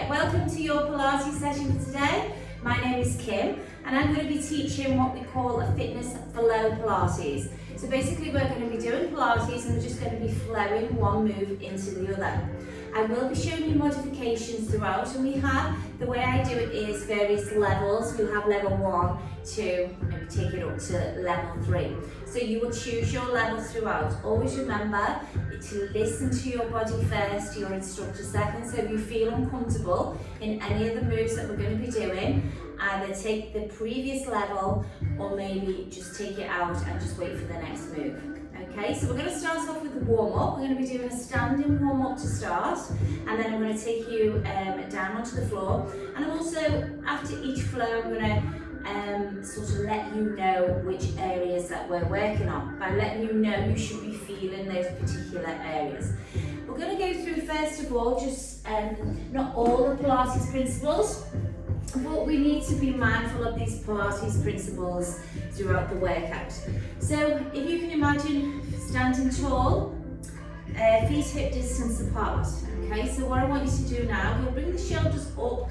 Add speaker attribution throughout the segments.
Speaker 1: welcome to your Pilates session for today. My name is Kim and I'm going to be teaching what we call a fitness flow Pilates. So basically we're going to be doing Pilates and we're just going to be flowing one move into the other. I will be showing you modifications throughout, and we have, the way I do it is various levels. We'll have level 1, 2, maybe take it up to level 3. So you will choose your level throughout. Always remember to listen to your body first, your instructor second. So if you feel uncomfortable in any of the moves that we're going to be doing, either take the previous level or maybe just take it out and just wait for the next move. Okay, so we're going to start off with the warm-up. We're going to be doing a standing warm-up to start, and then I'm going to take you down onto the floor. And I'm also, after each flow, I'm going to sort of let you know which areas that we're working on. By letting you know, you should be feeling those particular areas. We're going to go through, first of all, just not all the Pilates principles, but we need to be mindful of these Pilates principles throughout the workout. So if you can imagine standing tall, feet hip distance apart. Okay, so what I want you to do now, we'll bring the shoulders up,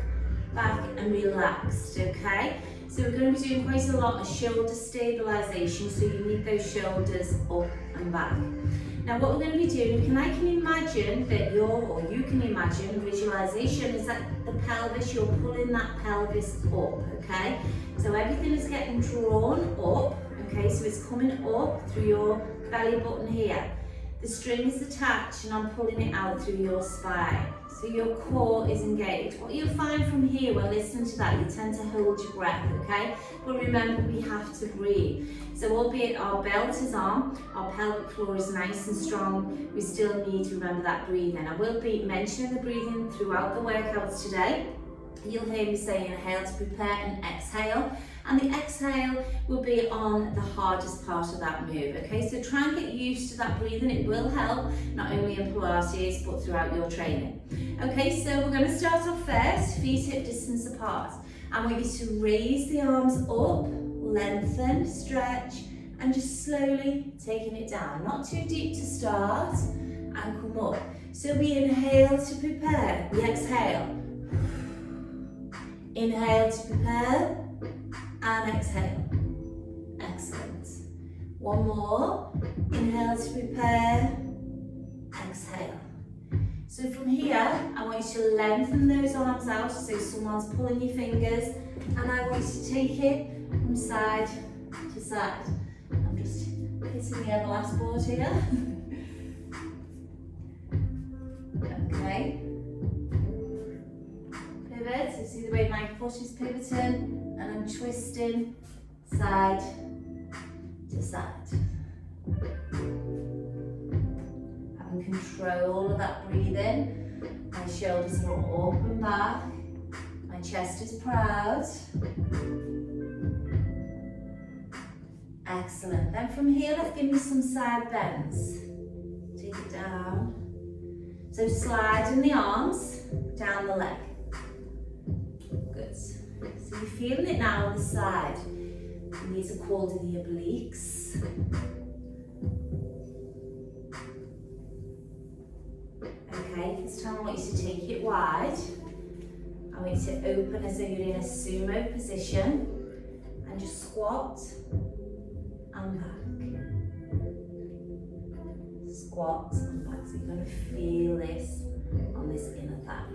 Speaker 1: back and relaxed, okay? So we're going to be doing quite a lot of shoulder stabilization, so you need those shoulders up and back. Now what we're going to be doing, I can imagine that you can imagine, visualization is that the pelvis, you're pulling that pelvis up, okay? So everything is getting drawn up, okay? So it's coming up through your belly button here. The string is attached and I'm pulling it out through your spine. So your core is engaged. What you'll find from here when listening to that, you tend to hold your breath, okay? But remember, we have to breathe. So albeit our belt is on, our pelvic floor is nice and strong, we still need to remember that breathing. I will be mentioning the breathing throughout the workouts today. You'll hear me say inhale to prepare and exhale. And the exhale will be on the hardest part of that move, okay? So try and get used to that breathing. It will help, not only in Pilates, but throughout your training. Okay, so we're gonna start off first, feet hip distance apart. I want you to raise the arms up, lengthen, stretch, and just slowly taking it down. Not too deep to start, and come up. So we inhale to prepare, we exhale. Inhale to prepare, and exhale. Excellent. One more. Inhale to prepare, exhale. So from here, I want you to lengthen those arms out, so someone's pulling your fingers, and I want you to take it from side to side. I'm just hitting the everlast board here. Okay. Pivot, so see the way my foot is pivoting, and I'm twisting side to side. Having control of that breathing. My shoulders are up and back. My chest is proud. Excellent. Then from here, let's give me some side bends. Take it down. So sliding the arms down the leg. Good. So you're feeling it now on the side. And these are called the obliques. Okay, this time I want you to take it wide. I want you to open as though you're in a sumo position and just squat and back. Squat and back. So you're going to feel this on this inner thigh.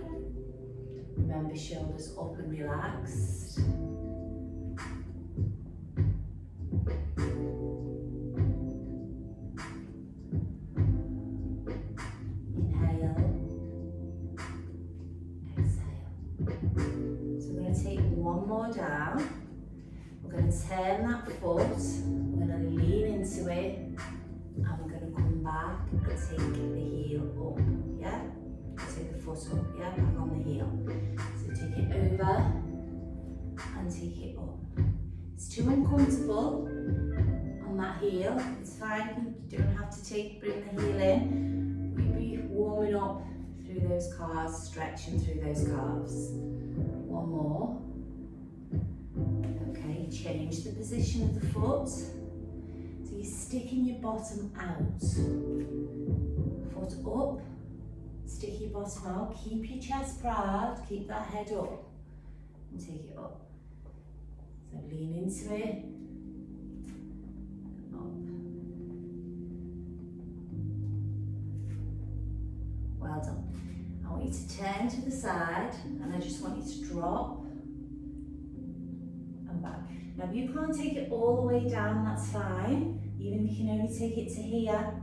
Speaker 1: Remember, shoulders up and relaxed. Inhale. Exhale. So we're going to take one more down. We're going to turn that foot. We're going to lean into it. And we're going to come back and take the heel up. Yeah? Take the foot up, yeah, back on the heel. So take it over and take it up. It's too uncomfortable on that heel. It's fine, you don't have to bring the heel in. You'll be warming up through those calves, stretching through those calves. One more. Okay, change the position of the foot. So you're sticking your bottom out. Foot up. Stick your bottom out, keep your chest proud, keep that head up, and take it up. So lean into it, up. Well done. I want you to turn to the side, and I just want you to drop and back. Now if you can't take it all the way down, that's fine. Even if you can only take it to here.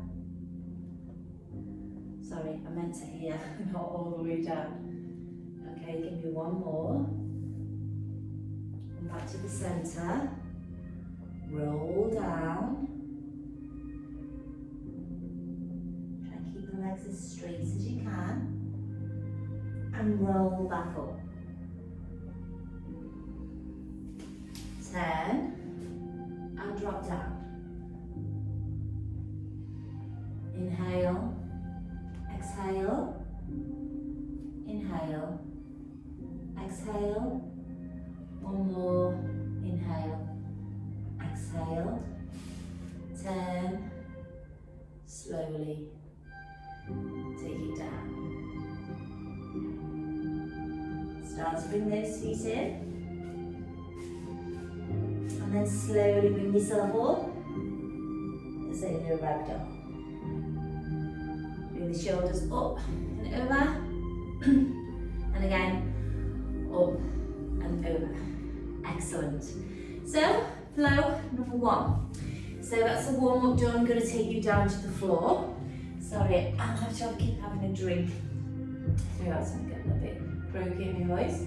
Speaker 1: Sorry, I meant to here, not all the way down. Okay, give me one more. And back to the center. Roll down. Try and keep the legs as straight as you can. And roll back up. Turn and drop down. Inhale, exhale, inhale, exhale, one more, inhale, exhale, turn, slowly, take it down. Start to bring those feet in, and then slowly bring yourself up, as though you're a ragdoll. Bring the shoulders up and over, and again, up and over. Excellent. So, flow number one. So that's the warm up done. I'm going to take you down to the floor. Sorry, I have to keep having a drink throughout, so I'm getting a bit croaky in my voice.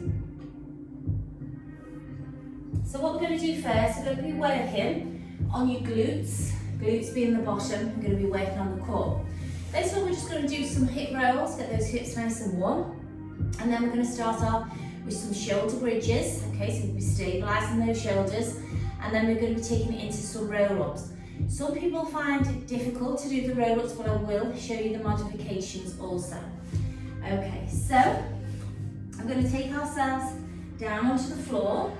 Speaker 1: So what we're going to do first, we're going to be working on your glutes. Glutes being the bottom, we're going to be working on the core. This one we're just going to do some hip rolls, get those hips nice and warm. And then we're going to start off with some shoulder bridges. Okay, so we'll be stabilising those shoulders. And then we're going to be taking it into some roll-ups. Some people find it difficult to do the roll-ups, but I will show you the modifications also. Okay, so I'm going to take ourselves down onto the floor.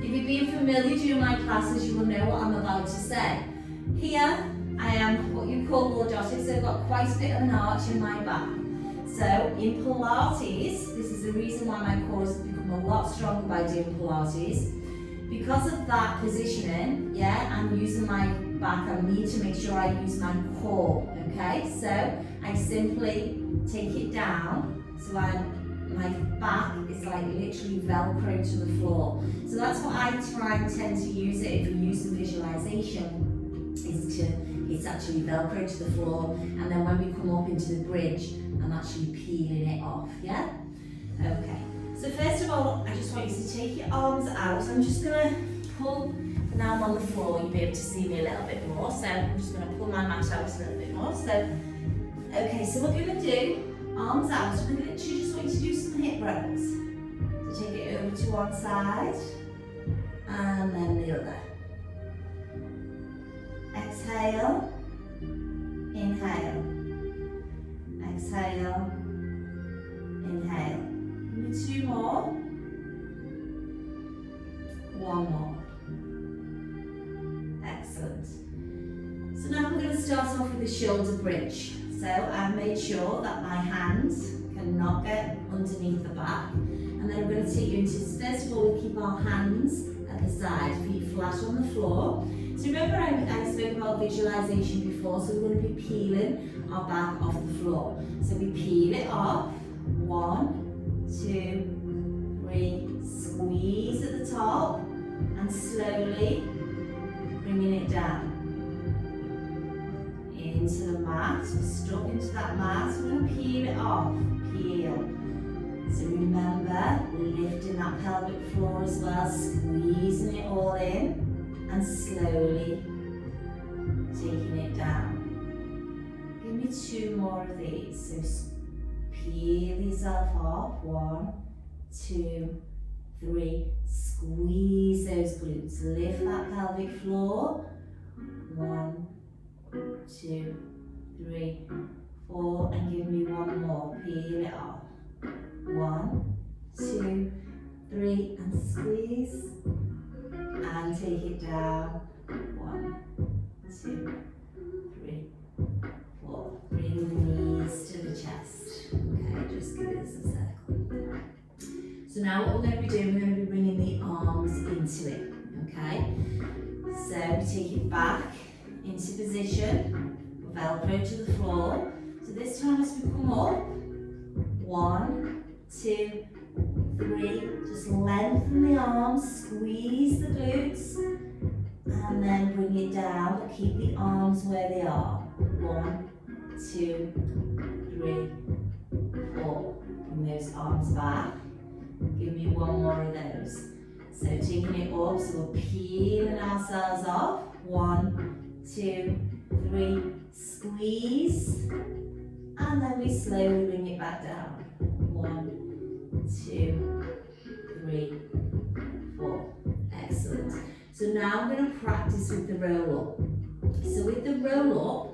Speaker 1: If you've been familiar during my classes, you will know what I'm about to say. Here, I am what you call lordotic, so I've got quite a bit of an arch in my back. So in Pilates, this is the reason why my core has become a lot stronger by doing Pilates. Because of that positioning, yeah, I'm using my back. I need to make sure I use my core, okay? So I simply take it down, so my back is like literally Velcro to the floor. So that's what I try and tend to use it if you're using visualization, it's actually Velcro to the floor, and then when we come up into the bridge, I'm actually peeling it off, yeah? Okay, so first of all, I just want you to take your arms out. I'm just gonna pull, now I'm on the floor, you'll be able to see me a little bit more, so I'm just gonna pull my mat out a little bit more. So, okay, so what we're gonna do, arms out, I'm gonna literally just want you to do some hip rolls. So take it over to one side, and then the other. Exhale, inhale, exhale, inhale. Give me two more, one more. Excellent. So now we're going to start off with the shoulder bridge. So I've made sure that my hands cannot get underneath the back. And then I'm going to take you into, first of all, we keep our hands at the side, feet flat on the floor. So remember I spoke about visualization before, so we're going to be peeling our back off the floor. So we peel it off, 1, 2, 3, squeeze at the top, and slowly bringing it down. Into the mat, we're stuck into that mat, we're going to peel it off, peel. So remember, lifting that pelvic floor as well, squeezing it all in, and slowly taking it down. Give me two more of these. So peel yourself off. 1, 2, 3. Squeeze those glutes. Lift that pelvic floor. 1, 2, 3, 4. And give me one more. Peel it off. 1, 2, 3. And squeeze. And take it down. 1, 2, 3, 4. Bring the knees to the chest. So now what we're going to be doing, we're going to be bringing the arms into it, okay? So we take it back into position, Velcro to the floor. So this time as we come up, 1, 2, 3, just lengthen the arms, squeeze the glutes, and then bring it down, but keep the arms where they are. 1, 2, 3, 4. Bring those arms back. Give me one more of those. So taking it up, so we're peeling ourselves off. 1, 2, 3, squeeze. And then we slowly bring it back down. 1, 2, 3, 4. Excellent. So now I'm going to practice with the roll up. So with the roll up,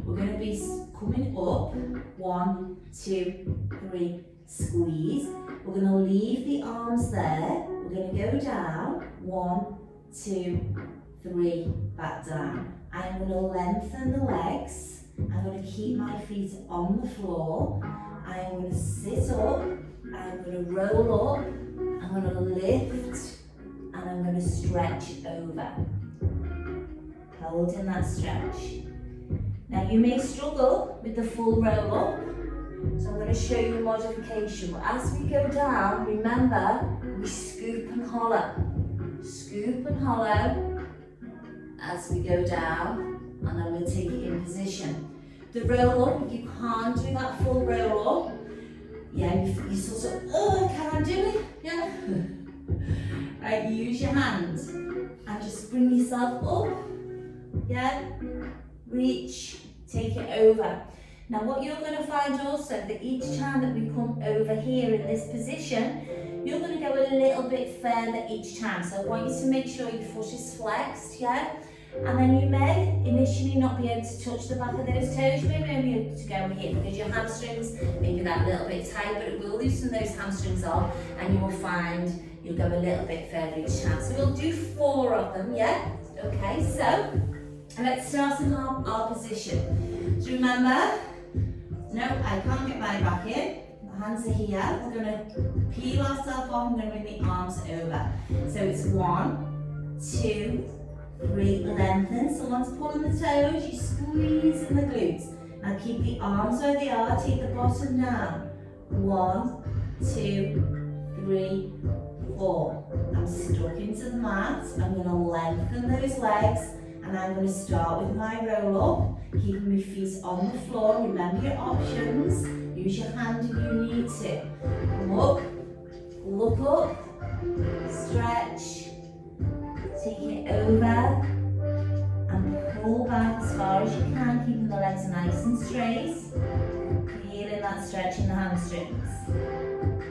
Speaker 1: we're going to be coming up. 1, 2, 3, squeeze. We're going to leave the arms there. We're going to go down. 1, 2, 3, back down. I'm going to lengthen the legs. I'm going to keep my feet on the floor. I'm going to sit up. I'm going to roll up. I'm going to lift. And I'm going to stretch over. Holding that stretch. Now you may struggle with the full roll up. So I'm going to show you a modification. But as we go down, remember, we scoop and hollow. Scoop and hollow as we go down, and then we'll take it in position. The roll up, you can't do that full roll up. Yeah, you sort of, oh, can I do it? Yeah. Right, use your hands and just bring yourself up. Yeah, reach, take it over. Now what you're going to find also that each time that we come over here in this position, you're going to go a little bit further each time. So I want you to make sure your foot is flexed, yeah? And then you may initially not be able to touch the back of those toes. You may be able to go here because your hamstrings may be that little bit tight, but it will loosen those hamstrings off and you will find you'll go a little bit further each time. So we'll do 4 of them, yeah? Okay, so let's start in our position. So remember, no, I can't get my back in. My hands are here. We're going to peel ourselves off. I'm going to bring the arms over. So it's 1, 2, 3, lengthen. Someone's pulling the toes. You squeeze in the glutes. Now keep the arms where they are. Take the bottom down. 1, 2, 3, 4. I'm stuck into the mat. I'm going to lengthen those legs. And I'm going to start with my roll up. Keeping my feet on the floor. Remember your options. Use your hand if you need to. Come up, look up, stretch, take it over, and pull back as far as you can, keeping the legs nice and straight. Feeling that stretch in the hamstrings.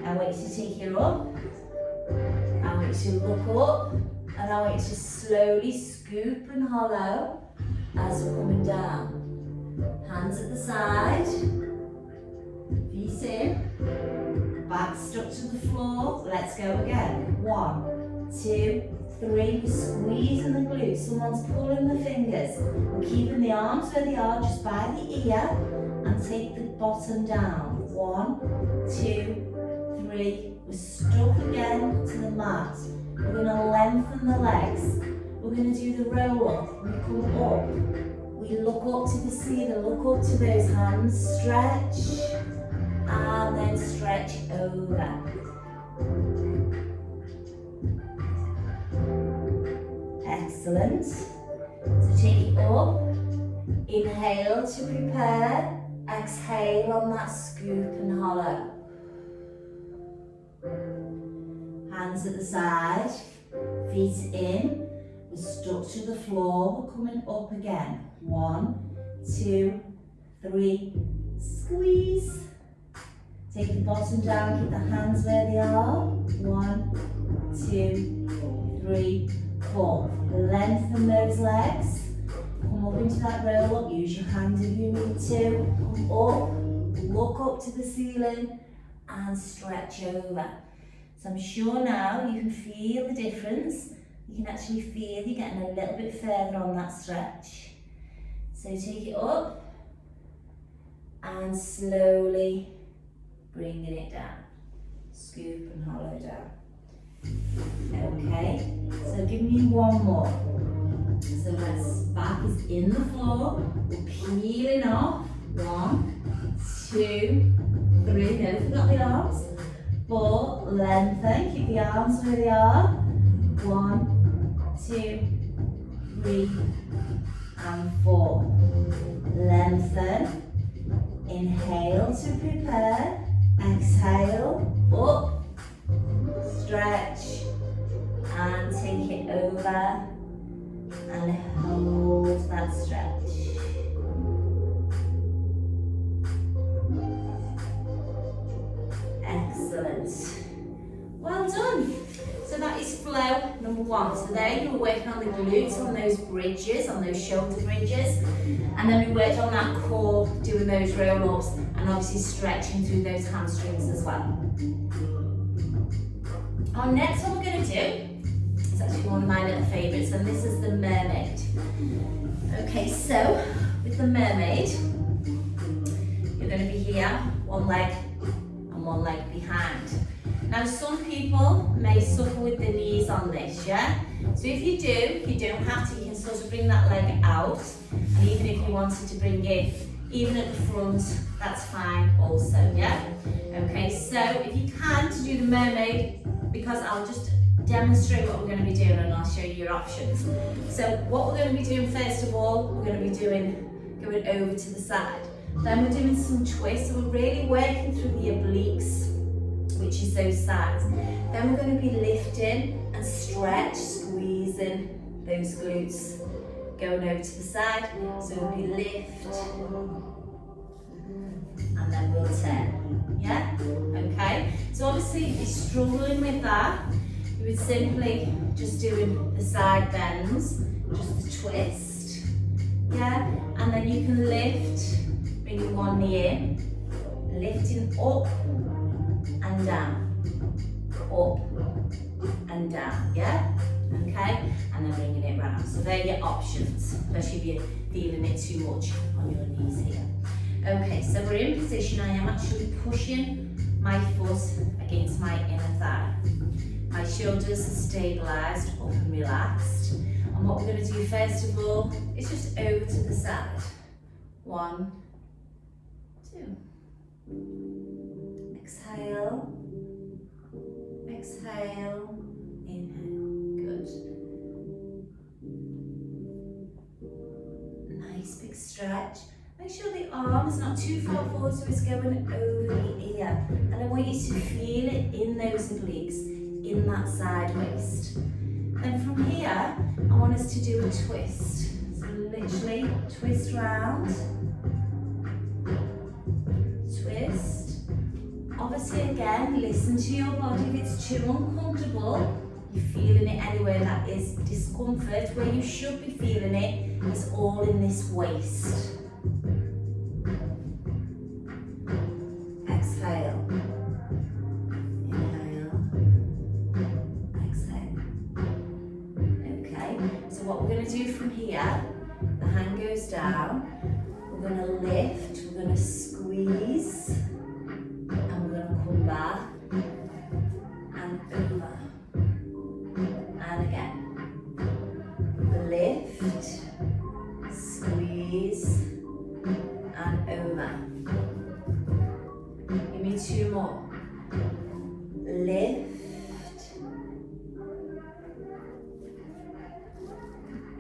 Speaker 1: I want you to take it up. I want you to look up, and I want you to slowly scoop and hollow as we're coming down. Hands at the side, feet in, back stuck to the floor. Let's go again. 1, 2, 3, we're squeezing the glutes. Someone's pulling the fingers. We're keeping the arms where they are, just by the ear, and take the bottom down. 1, 2, 3, we're stuck again to the mat. We're going to lengthen the legs. We're going to do the roll up. We come up. We look up to the ceiling, look up to those hands, stretch, and then stretch over. Excellent. So take it up, inhale to prepare, exhale on that scoop and hollow. Hands at the side, feet in. We're stuck to the floor, we're coming up again. 1, 2, 3, squeeze. Take the bottom down, keep the hands where they are. 1, 2, 3, 4. Lengthen those legs. Come up into that roll up, use your hands if you need to. Come up, look up to the ceiling and stretch over. So I'm sure now you can feel the difference. You can actually feel you're getting a little bit further on that stretch. So take it up and slowly bringing it down. scoop and hollow down. Okay, so give me one more. So back is in the floor, we're peeling off. 1, 2, 3, no, forgot the arms. 4, lengthen, keep the arms where they are. 1, 2, 3, and 4. Lengthen. Inhale to prepare. Exhale, up. Stretch. And take it over. And hold that stretch. Excellent. Well done. So that is flow number 1. So there you were working on the glutes, on those bridges, on those shoulder bridges. And then we worked on that core, doing those roll-ups and obviously stretching through those hamstrings as well. Our next one we're going to do is actually one of my little favourites, and this is the mermaid. Okay, so with the mermaid, you're going to be here, one leg and one leg behind. Now some people may suffer with the knees on this, yeah? So if you do, you don't have to, you can sort of bring that leg out, and even if you wanted to bring it even at the front, that's fine also, yeah? Okay, so if you can, to do the mermaid, because I'll just demonstrate what we're going to be doing and I'll show you your options. So what we're going to be doing first of all, we're going to be going over to the side. Then we're doing some twists, so we're really working through the obliques, which is those sides. Then we're going to be lifting and stretch, squeezing those glutes, going over to the side. So we'll be lift, and then we'll turn, yeah? Okay, so obviously if you're struggling with that, you would simply just doing the side bends, just the twist, yeah? And then you can lift, bringing one knee in, lifting up and down, up and down, yeah? Okay, and then bringing it round. So they're your options, especially if you're feeling it too much on your knees here. Okay, so we're in position. I am actually pushing my foot against my inner thigh. My shoulders are stabilised, up and relaxed. And what we're going to do first of all is just over to the side. 1, 2. Exhale. Exhale. Inhale. Good. Nice big stretch. Make sure the arm is not too far forward, so it's going over the ear. And I want you to feel it in those obliques, in that side waist. Then from here, I want us to do a twist. So literally twist round, twist. Obviously again, listen to your body. If it's too uncomfortable, you're feeling it anywhere that is discomfort, where you should be feeling it is all in this waist. Exhale. Inhale. Exhale. Okay, so what we're going to do from here, the hand goes down, we're going to lift, we're going to squeeze, and we're going to come back and over. And again, lift, squeeze, and over. Give me 2 more. Lift,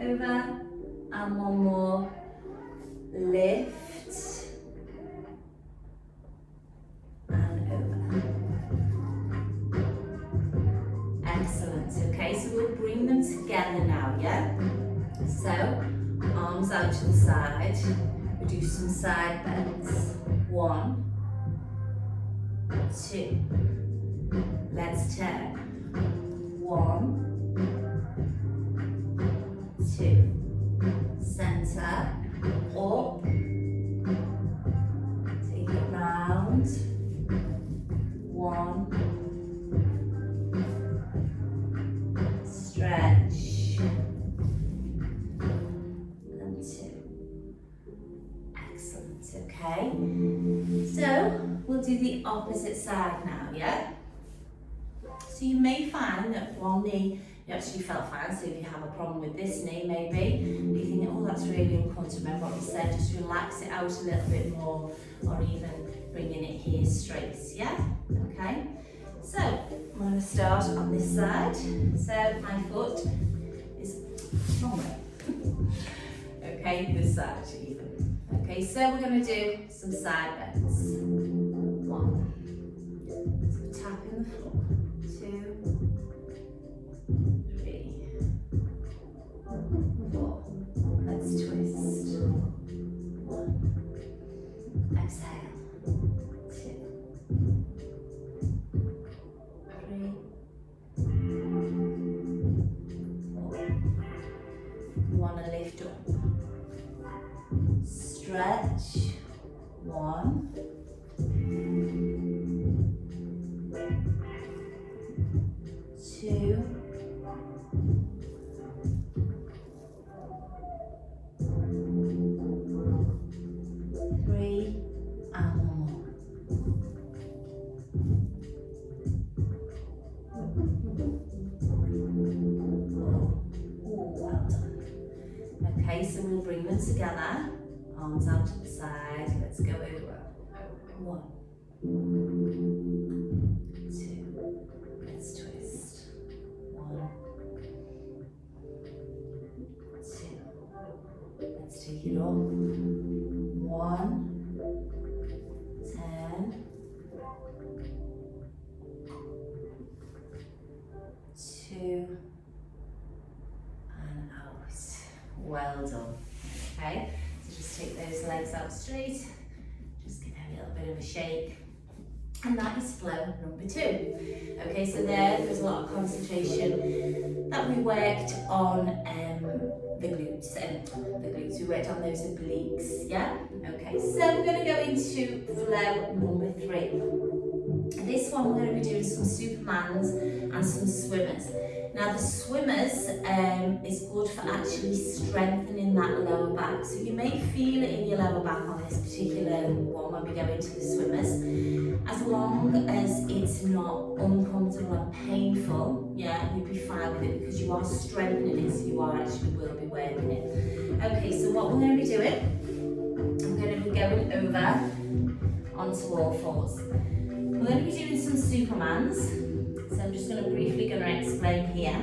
Speaker 1: over, and 1 more. Lift, and over. Excellent. Okay, so we'll bring them together now, yeah? So, arms out to the side. We'll do some side bends. 1, 2. Let's turn. 1, 2. Center. Up. Take it round. 1. Stretch. And 2. Excellent. Okay. So we'll do the opposite side now, yeah? So you may find that one knee you actually felt fine, so if you have a problem with this knee maybe, you think, oh that's really uncomfortable, remember what we said, just relax it out a little bit more, or even bringing it here straight, yeah? Okay, so I'm going to start on this side, so my foot is wrong way, okay, this side even. Okay, so we're going to do some side bends. 1, so tapping the floor, 2, 3, 4, let's twist, 1, exhale, 2, 3, 4, you want to lift up, stretch, 1, 2, 3, and 1 more. Oh, well done. Okay, so we'll bring them together, arms out to the side, let's go over. 1, 2, let's twist. 1, 2, let's take it off. 1, 10, 2, and out. Well done. Okay, so just take those legs out straight, just give it a little bit of a shake. And that is flow number 2. Okay, so there's a lot of concentration that we worked on the glutes, we worked on those obliques, yeah? Okay, so we're going to go into flow number 3. This one we're going to be doing some Supermans and some swimmers. Now the swimmers is good for actually strengthening that lower back. So you may feel it in your lower back on this particular one when we go into the swimmers. As long as it's not uncomfortable and painful, yeah, you'll be fine with it because you are strengthening it, so you are actually will be working it. Okay, so what we're going to be doing, I'm going to be going over onto all fours. We're going to be doing some Supermans. So I'm just going to briefly explain here.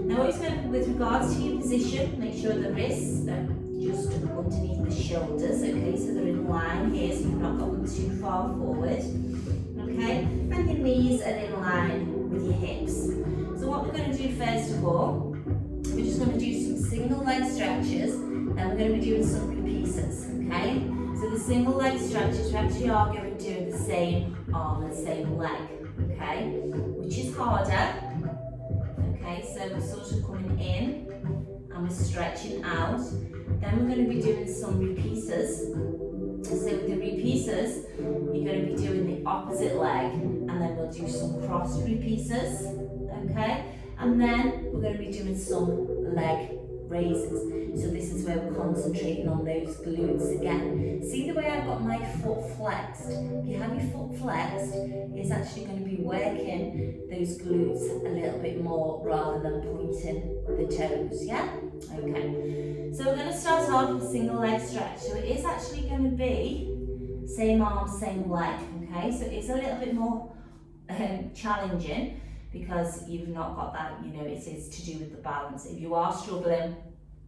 Speaker 1: Now always remember with regards to your position, make sure the wrists are just underneath the shoulders, okay, so they're in line here, so you've not got them too far forward, okay, and your knees are in line with your hips. So what we're going to do first of all, we're just going to do some single leg stretches, and we're going to be doing some repeats, okay. So the single leg stretches, we actually are going to do the same arm and same leg, okay, which is harder. Okay, so we're sort of coming in and we're stretching out. Then we're going to be doing some repeaters. So with the repeaters, you're going to be doing the opposite leg, and then we'll do some cross repeaters. Okay, and then we're going to be doing some leg raises. So this is where we're concentrating on those glutes again. See the way I've got my foot flexed? If you have your foot flexed, it's actually going to be working those glutes a little bit more rather than pointing the toes, yeah? Okay, so we're going to start off with single leg stretch. So it is actually going to be same arm, same leg, okay? So it's a little bit more challenging, because you've not got that, you know, it is to do with the balance. If you are struggling,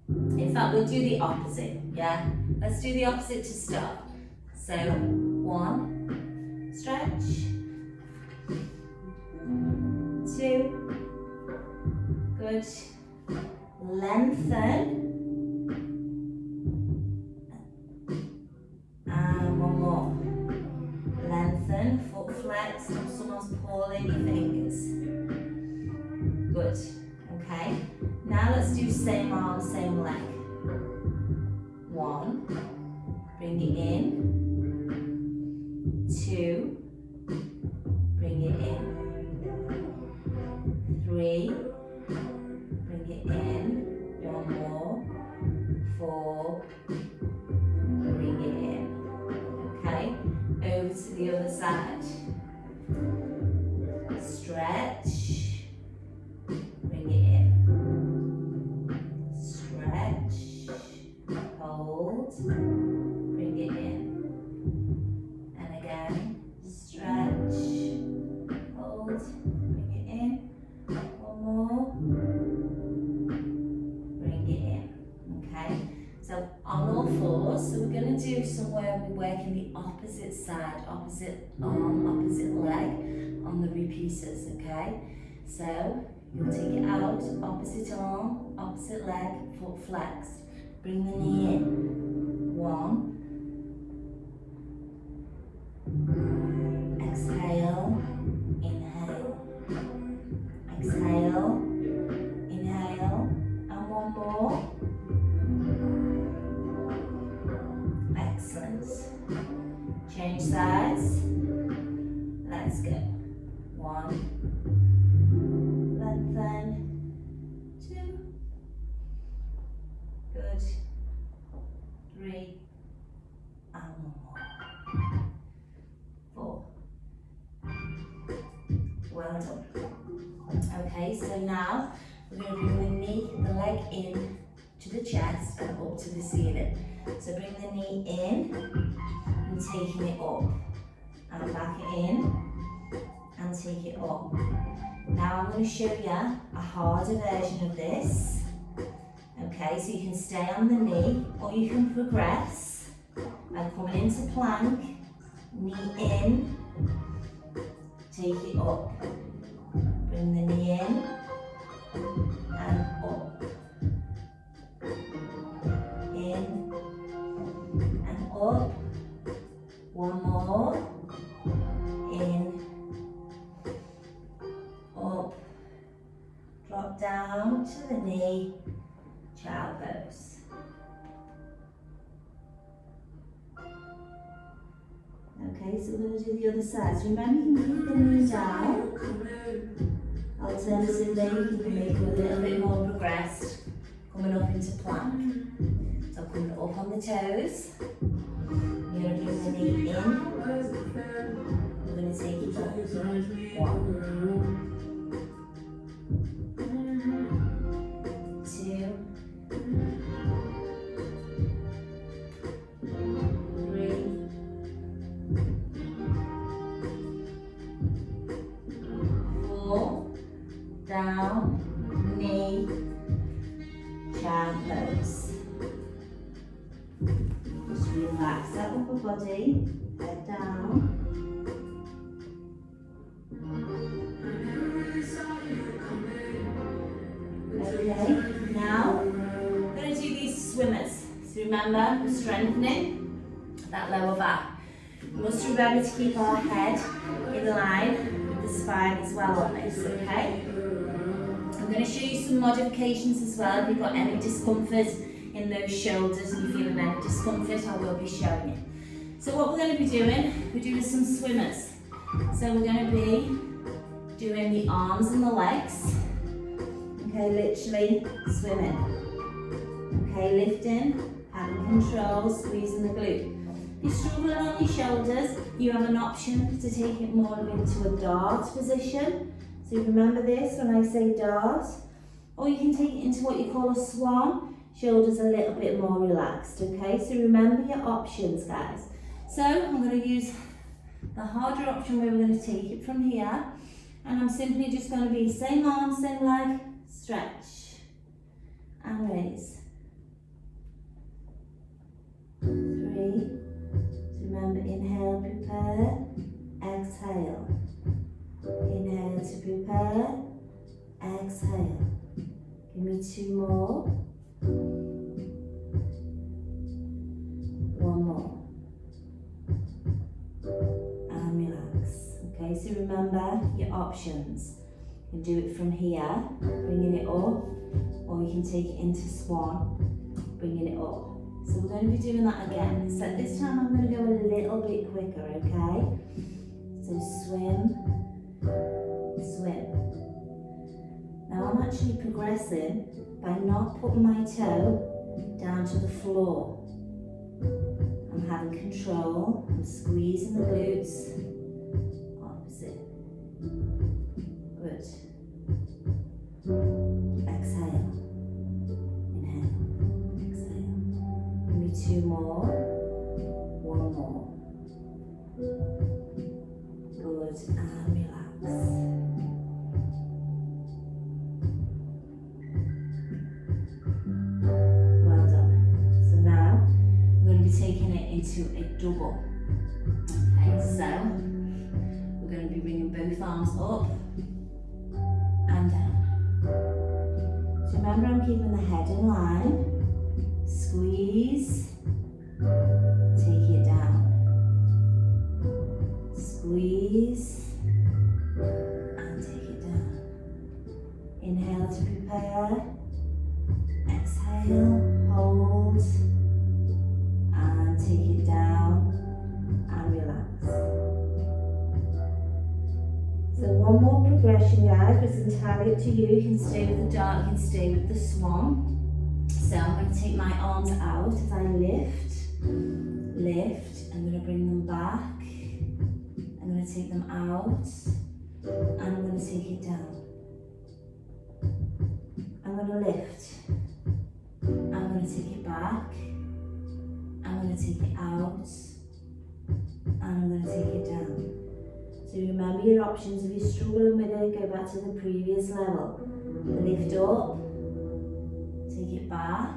Speaker 1: in fact, we'll do the opposite, yeah? Let's do the opposite to start. So, 1, stretch, 2, good, lengthen, and 1 more, lengthen, foot flex, someone's pulling your fingers. Good, okay. Now let's do same arm, same leg. 1, bring it in. 2, bring it in. 3, bring it in. 1 more. 4, bring it in. Okay, over to the other side. Stretch. Good. Bring it in. One more. Bring it in. Okay. So on all fours, so we're going to do somewhere we're working the opposite side, opposite arm, opposite leg on the repeaters, okay? So you'll take it out, opposite arm, opposite leg, foot flexed. Bring the knee in. 1. Exhale, inhale. Exhale, inhale, and one more. Excellent. Change sides. Let's go. 1. Lengthen. 2. Good. 3. And one more. 4. Well done. Okay, so now we're going to bring the leg in to the chest and up to the ceiling. So bring the knee in and taking it up, and back in and take it up. Now I'm going to show you a harder version of this. Okay, so you can stay on the knee or you can progress by coming into plank, knee in, take it up. Bring the knee in and up. In and up. One more. In, up. Drop down to the knee. Child pose. Okay, so we're going to do the other side. So remember, you can keep the knee down. Alternatively, you can make it a little bit more progressed, coming up into plank. So coming up on the toes. You're going to bring the knee in. We're going to take it up. 1. 2. 4, down, knee, child pose. Just relax that upper body, head down. Okay, now we're going to do these swimmers. So remember, strengthening that lower back. We must remember to keep our head in line with the spine as well on this, okay? I'm going to show you some modifications as well. If you've got any discomfort in those shoulders and you're feeling any discomfort, I will be showing you. So what we're going to be doing, we're doing some swimmers. So we're going to be doing the arms and the legs. Okay, literally swimming. Okay, lifting, having control, squeezing the glute. If you're struggling on your shoulders, you have an option to take it more into a dart position. So remember this when I say dart. Or you can take it into what you call a swan. Shoulders a little bit more relaxed, okay? So remember your options, guys. So I'm going to use the harder option where we're going to take it from here. And I'm simply just going to be same arm, same leg, stretch and raise. 3. Remember, inhale, prepare, exhale. Inhale to prepare, exhale. Give me 2 more. 1 more. And relax. Okay, so remember your options. You can do it from here, bringing it up, or you can take it into swan, bringing it up. So we're going to be doing that again. So this time I'm going to go a little bit quicker, okay? So swim, swim. Now I'm actually progressing by not putting my toe down to the floor. I'm having control, I'm squeezing the glutes. Opposite. Good. Exhale. Inhale. Exhale. Give me 2 more. 1 more. Good. And relax. into a double. Okay, so we're going to be bringing both arms up and down. So remember, I'm keeping the head in line. Squeeze, take it down. Squeeze and take it down. Inhale to prepare. Exhale, hold, and take it down and relax. So one more progression, guys, but it's entirely up to you. You can stay with the dart, you can stay with the swan. So I'm going to take my arms out as I lift, I'm going to bring them back, I'm going to take them out, and I'm going to take it down. I'm going to lift, I'm going to take it back, I'm going to take it out, and I'm going to take it down. So remember your options. If you're struggling with it, go back to the previous level. Lift up, take it back,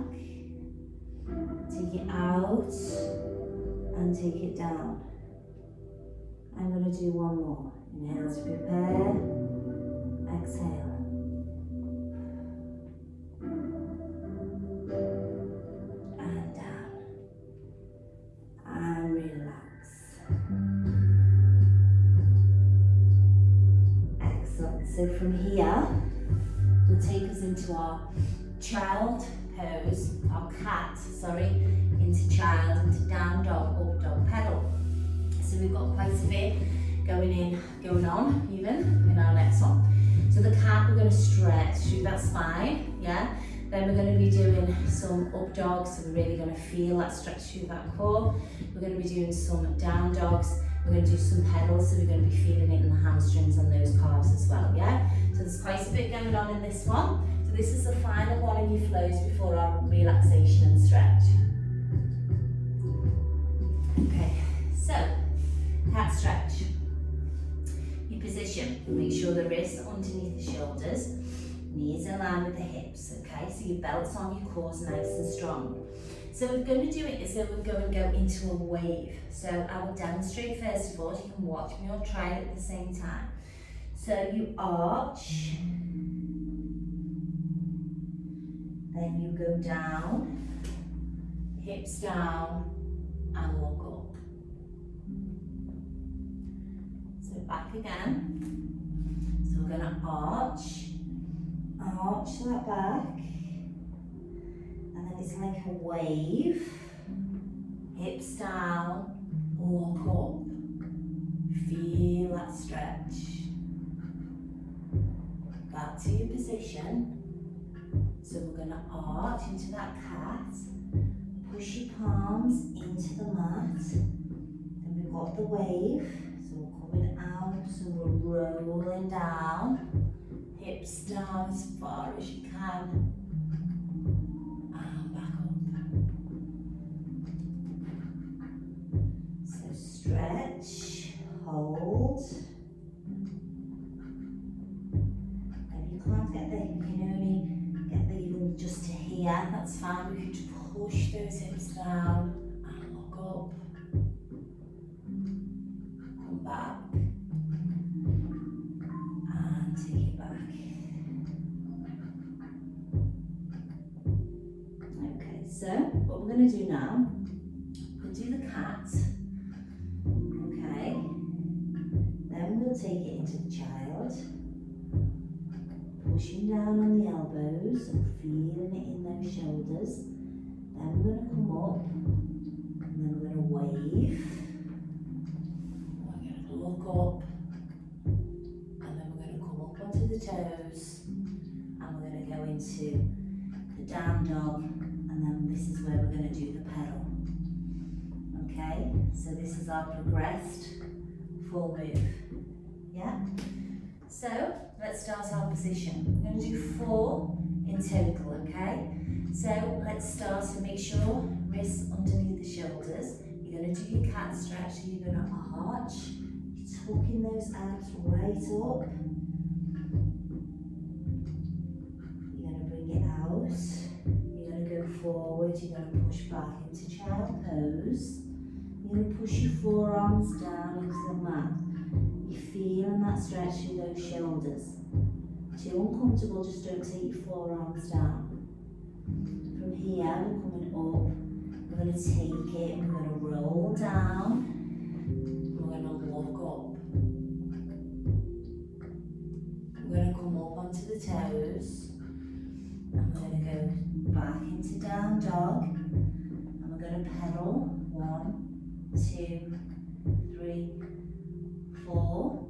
Speaker 1: take it out, and take it down. I'm going to do one more. Inhale to prepare, exhale. And down. And relax. Excellent. So from here, we'll take us into our child pose, our cat, into child, into down dog, up dog, pedal. So we've got quite a bit going on even in our next one. So the cat, we're going to stretch through that spine, yeah? Then we're going to be doing some up dogs, so we're really going to feel that stretch through that core. We're going to be doing some down dogs, we're going to do some pedals, so we're going to be feeling it in the hamstrings and those calves as well, yeah? So there's quite a bit going on in this one. So this is the final one in your flows before our relaxation and stretch. Okay, so cat stretch. Your position, make sure the wrists are underneath the shoulders, knees in line with the hips, okay? So your belt's on your core's nice and strong. So we're going to do it as though we're going to go into a wave. So I will demonstrate first of all, you can watch me or try it at the same time. So you arch, then you go down, hips down, and walk up. So back again. So we're going to arch that back, and then it's like a wave. Hips down, walk up. Feel that stretch. Back to your position. So we're going to arch into that cat. Push your palms into the mat. Then we've got the wave. So we're coming out, so we're rolling down. Hips down as far as you can. And back up. So stretch, hold. If you can't get there, you can only get there even just to here. That's fine. We can just push those hips down and look up. Come back. And take it back. Okay, so what we're going to do now, we'll do the cat. Okay. Then we'll take it into the child. Pushing down on the elbows and feeling it in those shoulders. Then we're going to come up and then we're going to wave. We're going to look up and then we're going to come up onto the toes and we're going to go into the down dog, and then this is where we're going to do the pedal. Okay, so this is our progressed full move. Yeah? So let's start our position. We're going to do 4 in total, okay? So let's start and make sure wrists underneath the shoulders. You're going to do your cat stretch, so you're going to arch. You're tucking those abs right up. You're going to bring it out. You're going to go forward. You're going to push back into child pose.
Speaker 2: You're going to push your forearms down into the mat. You're feeling that stretch through those shoulders. If you're uncomfortable, just don't take your forearms down. From here, we're coming up. We're going to take it, we're going to roll down. We're going to look up. We're going to come up onto the toes. And we're going to go back into down dog. And we're going to pedal. 1, 2, 3, 4.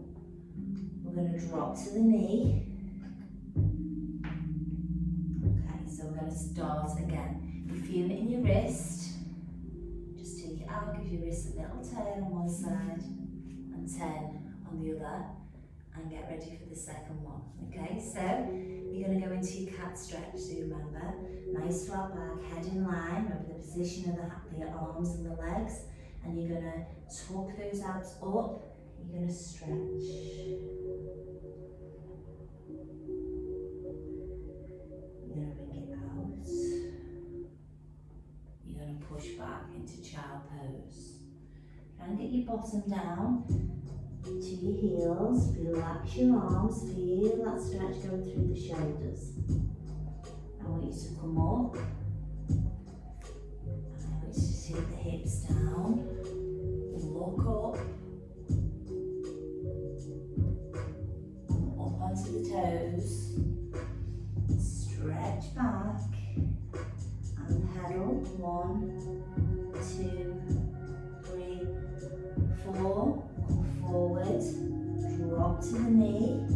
Speaker 2: We're going to drop to the knee. Okay, so we're going to start again. You feel it in your wrist. Just take it out, give your wrist a little turn on one side and turn on the other. And get ready for the second one. Okay, so you're going to go into your cat stretch. So you remember, nice flat back, head in line. Remember the position of the arms and the legs. And you're going to tuck those abs up. You're going to stretch. You're going to bring it out. You're going to push back into child pose. Try and get your bottom down to your heels. Relax your arms. Feel that stretch going through the shoulders. I want you to come up. And I want you to take the hips down. Look up. Up onto the toes. Stretch back. And pedal. 1, 2, 3, 4. Come forward. Drop to the knee.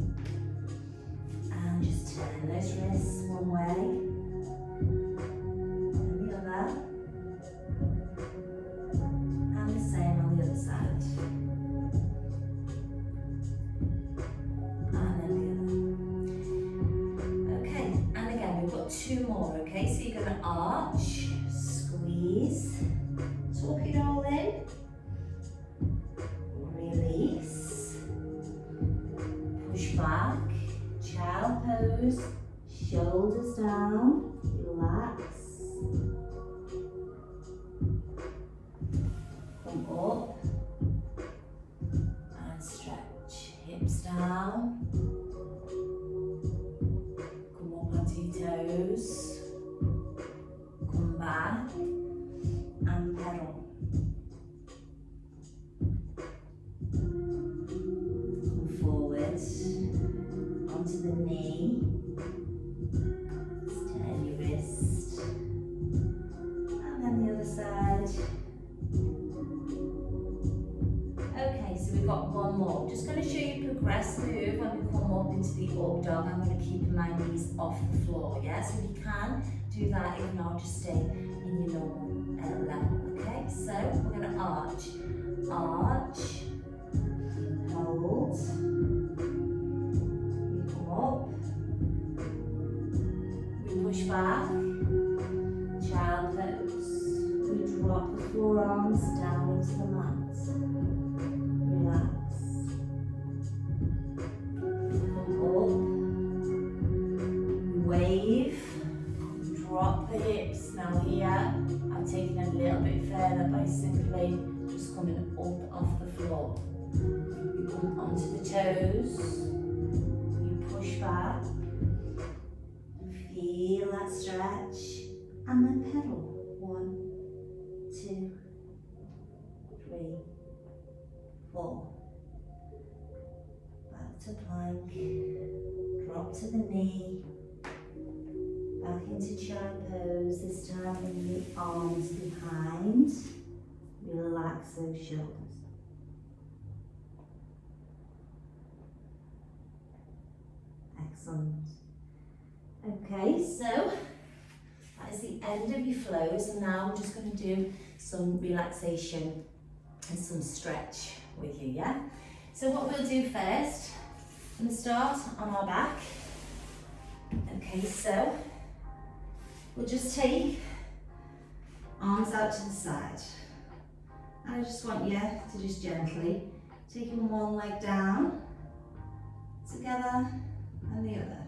Speaker 2: And just turn those wrists one way. And the other. And the same on the other side. And then the other. Okay, and again we've got 2 more, okay? So you're going to arch, squeeze, tuck it all in, release, push back, child pose, shoulders down, relax, come up and stretch, hips down, come up onto your toes, come back and pedal. Come forward onto the knee. Just turn your wrist. And then the other side. Okay, so we've got 1 more. I'm just going to show you progress move when we come up into the up dog. I'm going to keep my knees off the floor, yeah? So you can do that, if not, just stay in your normal level, okay? So we're going to arch, hold, we come up, we push back, child pose, we drop the forearms down into the mat, relax, come up, wave, drop the hips. Now here, I'm taking a little bit further by simply just coming up off the floor. You come onto the toes, you push back, feel that stretch, and then pedal. 1, 2, 3, 4. Back to plank, drop to the knee, back into child pose. This time bring the arms behind, relax those shoulders. Excellent. Okay, so that is the end of your flow. So now we're just going to do some relaxation and some stretch with you, yeah? So what we'll do first, I'm going to start on our back. Okay, so we'll just take arms out to the side. And I just want you to just gently taking one leg down, together, and the other.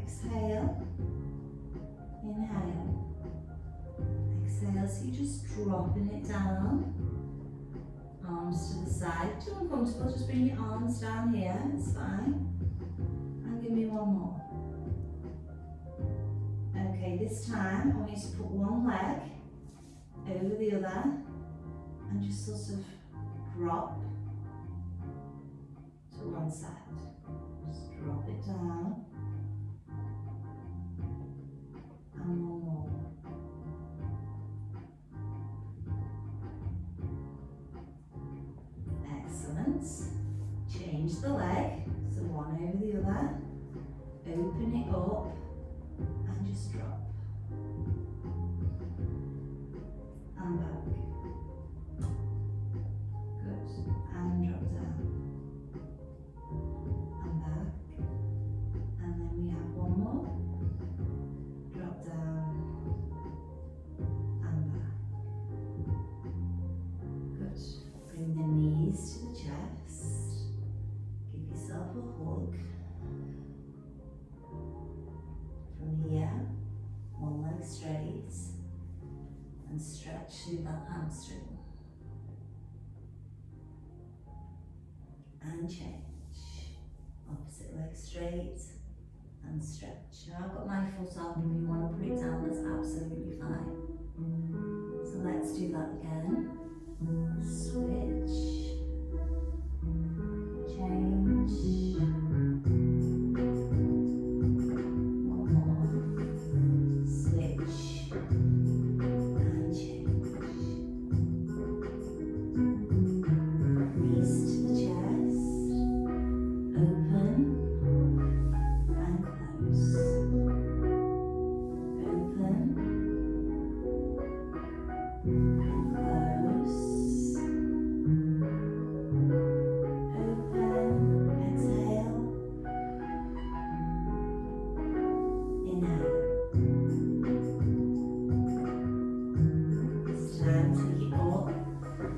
Speaker 2: Exhale, inhale. dropping it down. Arms to the side. Too uncomfortable, just bring your arms down here, it's fine. And give me one more. Okay, this time I want you to put one leg over the other and just sort of drop to one side. Just drop it down. And one more. Excellent. Change the leg, so one over the other. Open it up and just drop. And back. Good. And drop down. And back. And then we have one more. Drop down. And back. Good. Bring the knees to the chest. Give yourself a hug. From here, one leg straight and stretch through that hamstring. And change. Opposite leg straight and stretch. Now I've got my foot up and you want to put it down, that's absolutely fine. So let's do that again. Switch. Change. One more. Switch. And change. Knees to the chest. Open and close. Open and close. Open, exhale. Inhale. This time take it up.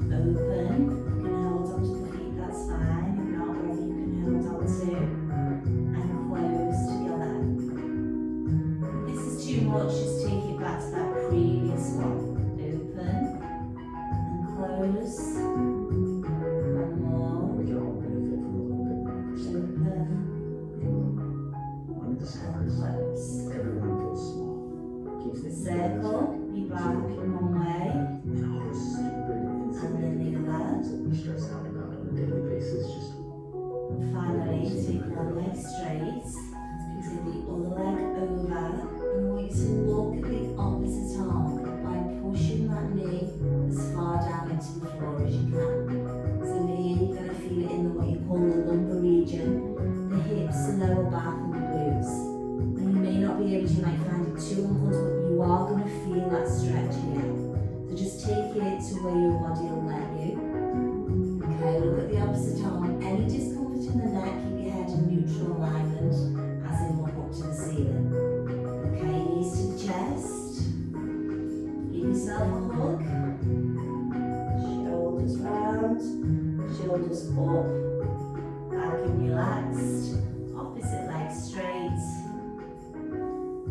Speaker 2: Open. You can hold onto the feet, that's fine. If not, whatever you can hold on to. And close together. If this is too much, just take it back to that previous one. Open and close. One more.
Speaker 3: We can all benefit from a little bit more perspective. One of the
Speaker 2: And
Speaker 3: stars,
Speaker 2: close.
Speaker 3: everyone feels small. Keeps the
Speaker 2: Circle, be back one way.
Speaker 3: and all the stupid, insignificant things that we stress out about on a daily basis just
Speaker 2: And finally, take one leg straight. Take the other leg over. And I want you to look at the opposite arm by pushing that knee as far down into the floor as you can. So here you're going to feel it in what you call the lumbar region, the hips, the lower back and the glutes. And you may not be able to, you might find it too uncomfortable, but you are going to feel that stretch here. So just take it to where your body will let you. Okay, look at the opposite arm. Any discomfort in the neck, keep your head in neutral alignment, as in look up to the ceiling. Okay, knees to the chest. Give yourself a hug. Shoulders round, shoulders up, back and relaxed. Opposite leg straight.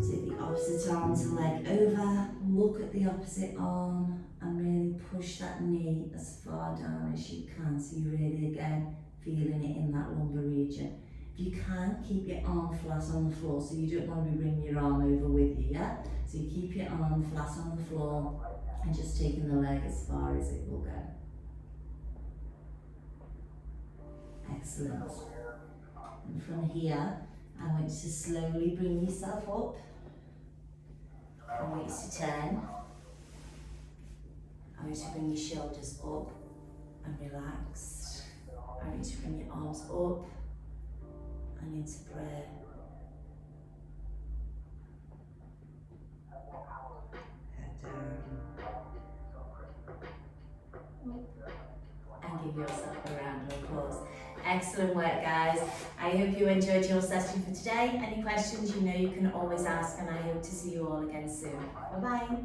Speaker 2: Take the opposite arm to leg over. Look at the opposite arm and really push that knee as far down as you can. So you're really again feeling it in that lumbar region. If you can, keep your arm flat on the floor. So you don't want to be bringing your arm over with you, yeah? So you keep your arm flat on the floor and just taking the leg as far as it will go. Excellent. And from here, I want you to slowly bring yourself up. I want you to turn. I want you to bring your shoulders up and relaxed. I want you to bring your arms up and into prayer. Head down. And give yourself a round of applause. Excellent work, guys. I hope you enjoyed your session for today. Any questions, you know you can always ask, and I hope to see you all again soon. Bye-bye.